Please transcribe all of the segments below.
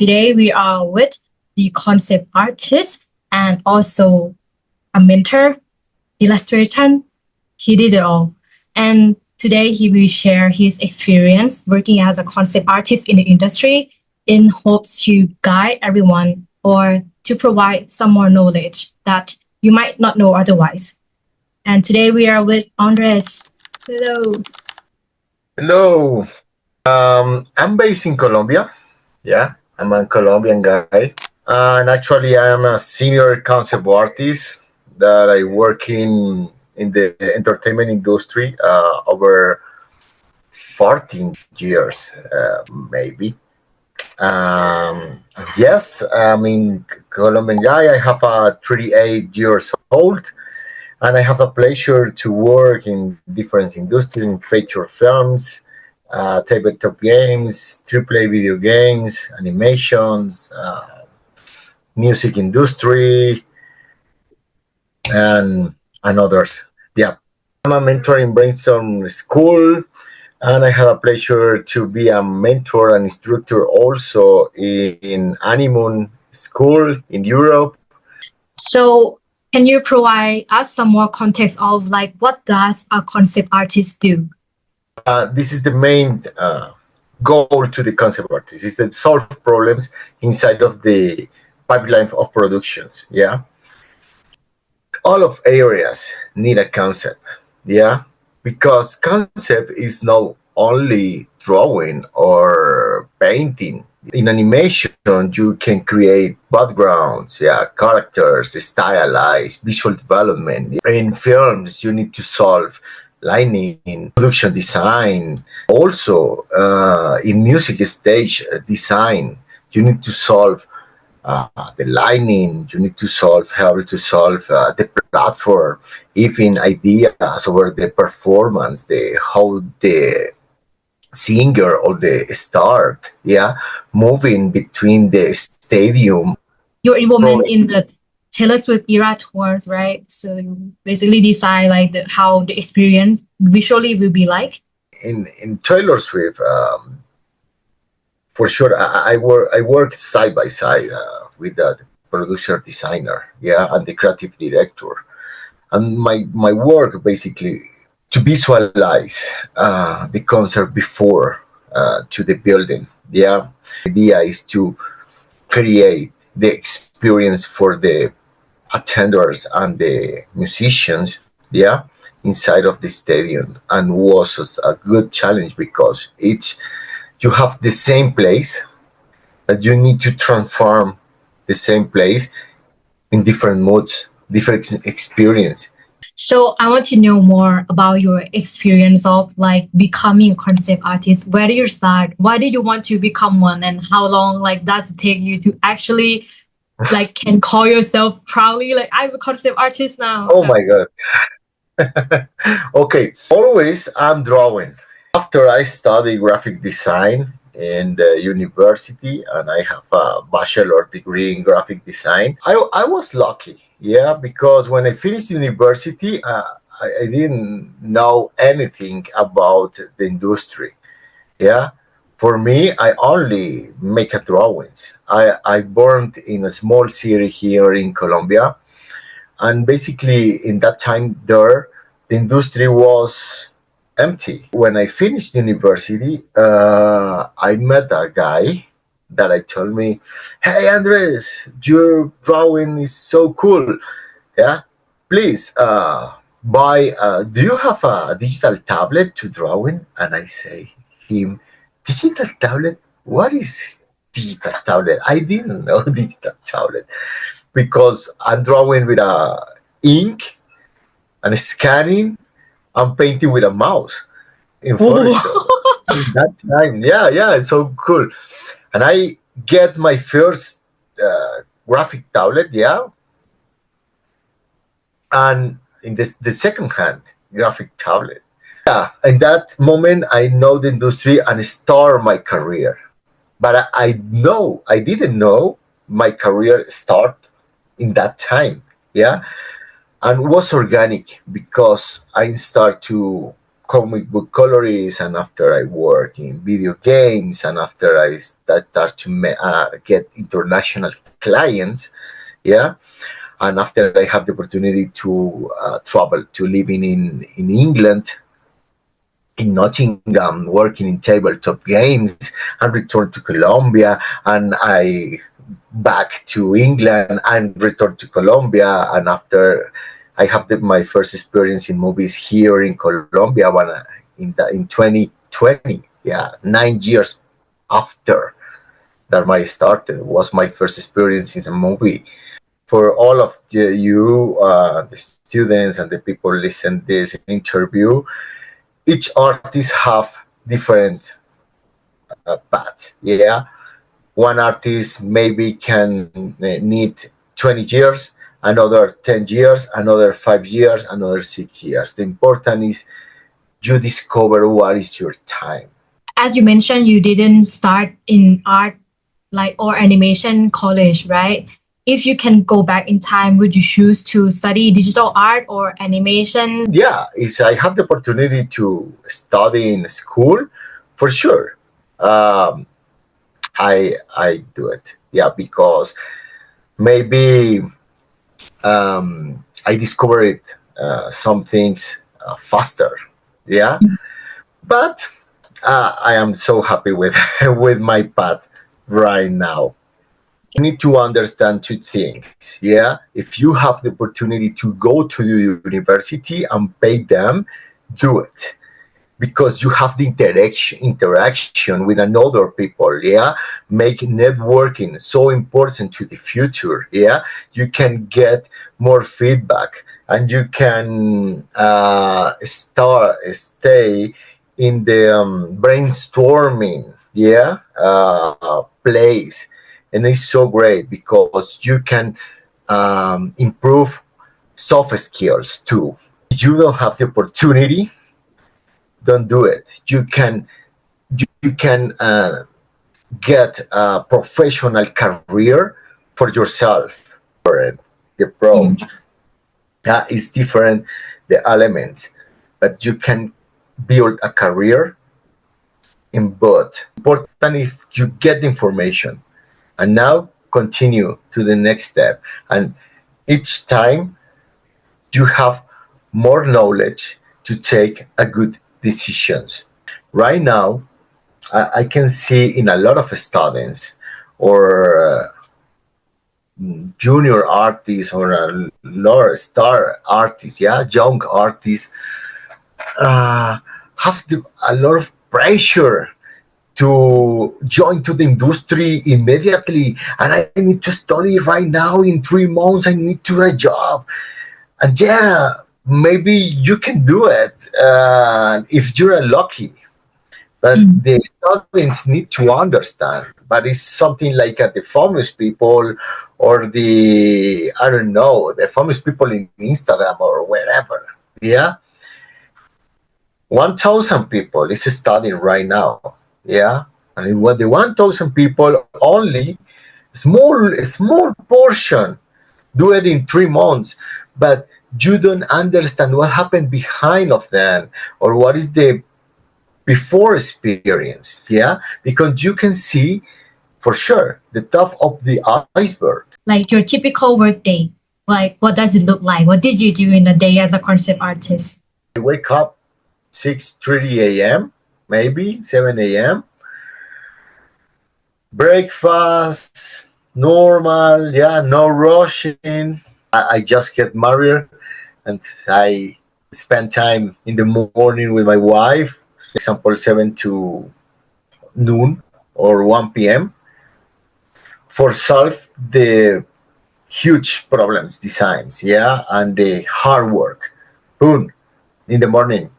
today we are with the concept artist and also a mentor, illustration. He did it all. And today he will share his experience working as a concept artist in the industry in hopes to guide everyone or to provide some more knowledge that you might not know otherwise. And today we are with Andres. Hello. Hello. I'm based in Colombia. Yeah, I'm a Colombian guy. And actually, I'm a senior concept artist that I work in the entertainment industry over 14 years, maybe. Yes, I'm in Colombian guy. I have a 38 years old, and I have a pleasure to work in different industries, in feature films, tabletop games, AAA video games, animations, music industry, and others. Yeah, I'm a mentor in Brainstorm School, and I have a pleasure to be a mentor and instructor also in Animon School in Europe. So can you provide us some more context of like what does a concept artist do? This is the main goal to the concept artist, is to solve problems inside of the pipeline of productions. Yeah, all of areas need a concept. Yeah, because concept is not only drawing or painting. In animation, you can create backgrounds, yeah, characters, stylize, visual development. In films, you need to solve lighting, production design. Also, in music stage design, you need to solve the lighting, you need to solve how to solve the platform, even ideas over the performance, how the singer or the start, yeah, moving between the stadium. Your involvement in the Taylor Swift era tours, right? So you basically decide like how the experience visually will be like. In Taylor Swift, for sure, I work side by side with the producer designer, yeah, and the creative director, and my work basically to visualize the concert before to the building. Yeah, the idea is to create the experience for the attenders and the musicians. Yeah, inside of the stadium, and was a good challenge because you have the same place, but you need to transform the same place in different modes, different experience. So I want to know more about your experience of like becoming a concept artist. Where did you start? Why did you want to become one? And how long like does it take you to actually like can call yourself proudly like I'm a concept artist now? Oh my God. Okay, always I'm drawing. After I studied graphic design in the university and I have a bachelor degree in graphic design, I was lucky, yeah, because when I finished university, I didn't know anything about the industry. Yeah, for me, I only make a drawings. I born in a small city here in Colombia, and basically in that time there, the industry was empty. When I finished university, I met a guy that I told me, "Hey Andres, your drawing is so cool. Yeah, please buy. Do you have a digital tablet to drawing?" And I say him, "Digital tablet? What is digital tablet? I didn't know digital tablet because I'm drawing with a ink and scanning and painting with a mouse in Photoshop." In that time, yeah, it's so cool. And I get my first graphic tablet, yeah, and in the second hand graphic tablet. Yeah, in that moment, I know the industry and start my career. But I didn't know my career start in that time. Yeah, and was organic because I start to comic book colorist, and after I work in video games, and after I start to get international clients, yeah, and after I have the opportunity to travel to living in England, in Nottingham, working in tabletop games, and return to Colombia, and I back to England and return to Colombia, and after I have my first experience in movies here in Colombia when in 2020, yeah, 9 years after that I started was my first experience in a movie. For all of you, the students and the people listen this interview, each artist have different paths. Yeah, one artist maybe can need 20 years, another 10 years, another 5 years, another 6 years. The important is you discover what is your time. As you mentioned, you didn't start in art or animation college, right? If you can go back in time, would you choose to study digital art or animation? Yeah, if I have the opportunity to study in school, for sure, I do it. Yeah, because maybe I discovered some things faster. Yeah, but I am so happy with with my path right now. You need to understand two things. Yeah, if you have the opportunity to go to the university and pay them, do it, because you have the interaction with another people. Yeah, make networking so important to the future. Yeah, you can get more feedback, and you can stay in the brainstorming, yeah, place, and it's so great because you can improve soft skills too. If you don't have the opportunity, don't do it. You can get a professional career for yourself. The approach that is different, the elements, but you can build a career in both. Important if you get the information, and now continue to the next step, and each time you have more knowledge to take a good decisions. Right now, I can see in a lot of students or junior artists or lower star artists, yeah, young artists, have a lot of pressure to join to the industry immediately, and I need to study right now. In 3 months I need to get a job. And yeah, maybe you can do it if you're lucky, but the students need to understand. But it's something like the famous people, or the, I don't know, the famous people in Instagram or wherever. Yeah, 1,000 people is studying right now. Yeah, and what the 1,000 people, only small portion do it in 3 months, but you don't understand what happened behind of them, or what is the before experience. Yeah, because you can see for sure the top of the iceberg. Like your typical work day, like what does it look like? What did you do in a day as a concept artist? I wake up 6:30 a.m., maybe 7 a.m. Breakfast, normal, yeah, no rushing. I just get married, and I spend time in the morning with my wife, for example, 7 to noon or 1 p.m. for solve the huge problems, designs, yeah, and the hard work. Boom, in the morning.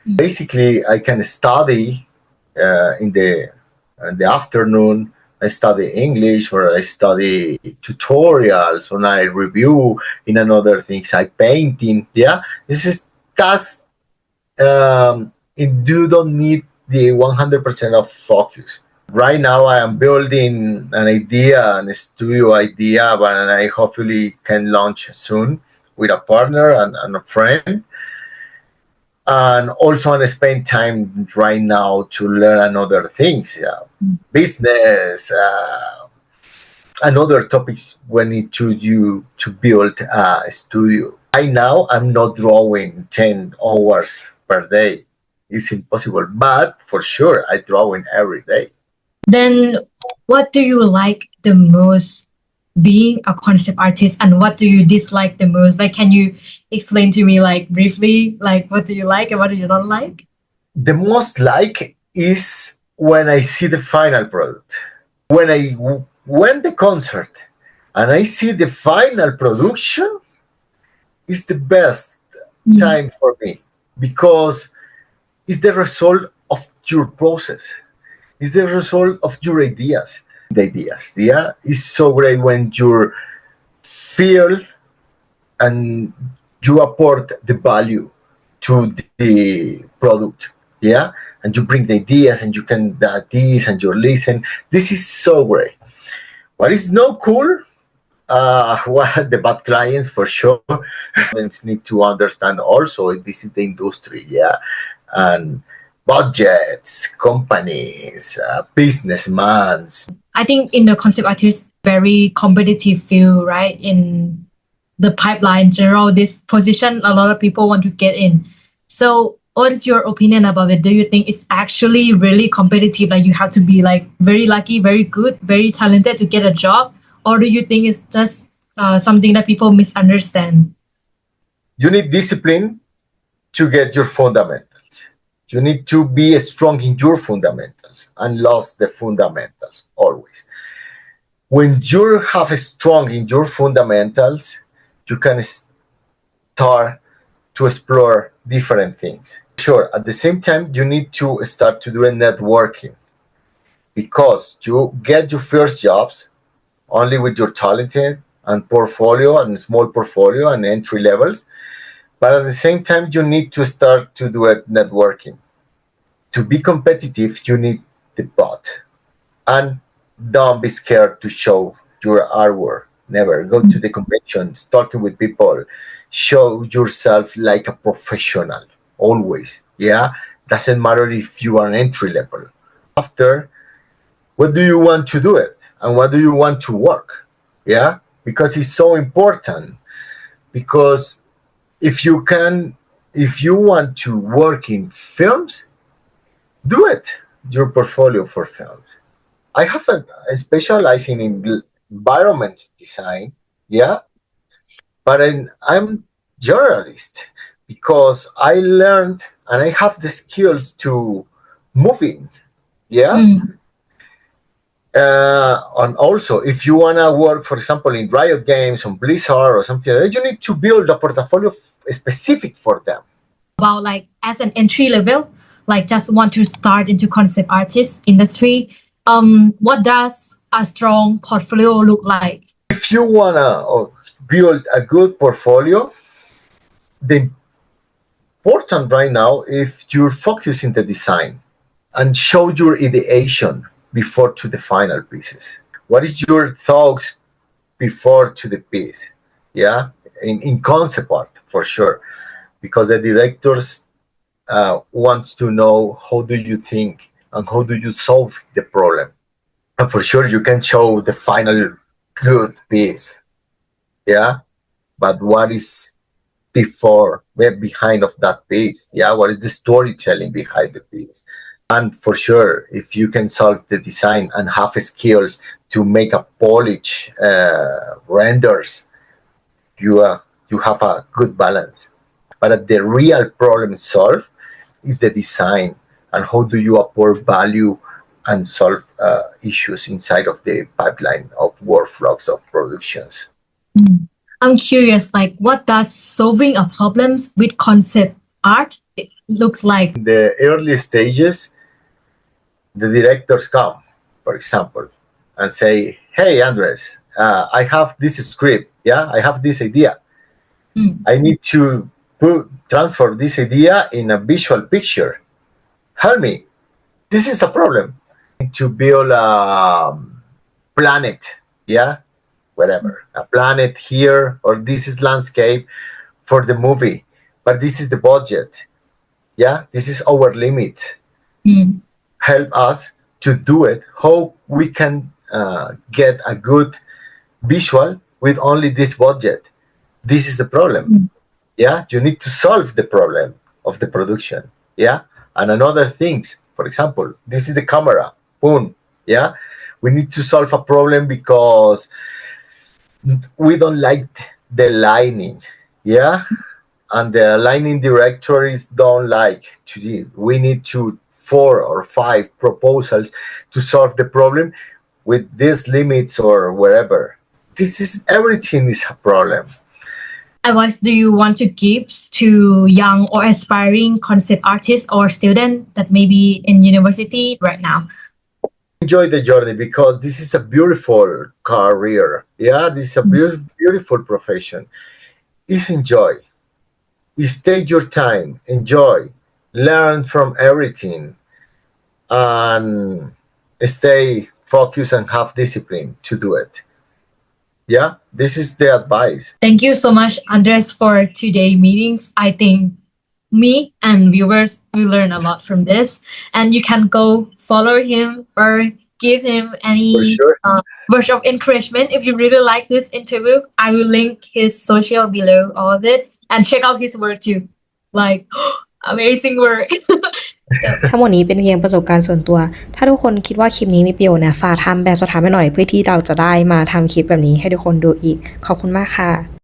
Basically, I can study in the afternoon. I study English, or I study tutorials, when I review in another things. I painting. Yeah, that's you don't need the 100% of focus. Right now, I am building an idea, an studio idea, but I hopefully can launch soon with a partner and a friend. and also I spend time right now to learn another things, business, and other topics when need to you to build a studio. Right now, I'm not drawing 10 hours per day. It's impossible, but for sure, I drawing every day. Then, what do you like the most being a concept artist, and what do you dislike the most? Like, can you explain to me, like, briefly, like, what do you like and what do you not like? The most like is when I see the final product. When I went the concert and I see the final production, it's the best time for me because it's the result of your process. It's the result of your ideas. The ideas, yeah, it's so great when you feel and you apport the value to the product, yeah, and you bring the ideas and you can this and you listen. This is so great. What is not cool? Well, the bad clients for sure. Clients need to understand also this is the industry, yeah, and budgets, companies, businessmen. I think in the concept artist, very competitive field, right? In the pipeline in general, this position, a lot of people want to get in. So what is your opinion about it? Do you think it's actually really competitive? Like you have to be like very lucky, very good, very talented to get a job? Or do you think it's just something that people misunderstand? You need discipline to get your fundamentals. You need to be strong in your fundamentals and lost the fundamentals always. When you have strong in your fundamentals, you can start to explore different things. Sure, at the same time, you need to start to do a networking because you get your first jobs only with your talented and portfolio and small portfolio and entry levels. But at the same time, you need to start to do a networking. To be competitive, you need the bot. And don't be scared to show your artwork. Never go to the conventions, talking with people. Show yourself like a professional, always. Yeah, doesn't matter if you are an entry level. After, what do you want to do it, and what do you want to work? Yeah, because it's so important. Because if you want to work in films, do it. Your portfolio for films. I have a specializing in environment design, yeah, but I'm journalist because I learned and I have the skills to moving, yeah. And also, if you wanna work, for example, in Riot Games, on Blizzard or something like that, you need to build a portfolio specific for them. About like as an entry level, like just want to start into concept artist industry, what does a strong portfolio look like? If you wanna build a good portfolio, the important right now if you're focusing the design and show your ideation before to the final pieces. What is your thoughts before to the piece? Yeah, in concept art for sure, because the directors wants to know how do you think and how do you solve the problem. And for sure you can show the final good piece. Yeah, but what is behind of that piece? Yeah, what is the storytelling behind the piece? And for sure, if you can solve the design and have skills to make a polish renders, you have a good balance. But the real problem solved is the design and how do you apport value and solve issues inside of the pipeline of workflows of productions. I'm curious, like what does solving a problems with concept art it looks like? In the early stages, the directors come, for example, and say, "Hey, Andres, I have this script. Yeah, I have this idea. I need to transfer this idea in a visual picture. Help me. This is a problem. To build a planet. Yeah, whatever, a planet here, or this is landscape for the movie, but this is the budget. Yeah, this is our limit. Mm. Help us to do it. How we can get a good visual with only this budget. This is the problem. Yeah, you need to solve the problem of the production. Yeah, and another things. For example, this is the camera. Boom. Yeah, we need to solve a problem because we don't like the lighting. Yeah, and the lighting directories don't like to do. We need to 4 or 5 proposals to solve the problem with these limits or wherever. This is everything is a problem. Advice do you want to give to young or aspiring concept artists or student that may be in university right now? Enjoy the journey because this is a beautiful career. Yeah, this is a beautiful profession. Is enjoy. Is take your time, enjoy, learn from everything, and stay focused and have discipline to do it. Yeah, this is the advice. Thank you so much, Andres, for today meetings. I think me and viewers will learn a lot from this, and you can go follow him or give him For any sure. words of encouragement if you really like this interview. I will link his social below, all of it, and check out his work too. Like amazing work. ทั้งหมดนี้เป็นเพียงประสบการณ์ส่วนตัว ถ้าทุกคนคิดว่าคลิปนี้มีประโยชน์นะฝากทำแบบสอบถามให้หน่อยเพื่อที่เราจะได้มาทำคลิปแบบนี้ให้ทุกคนดูอีก ขอบคุณมากค่ะ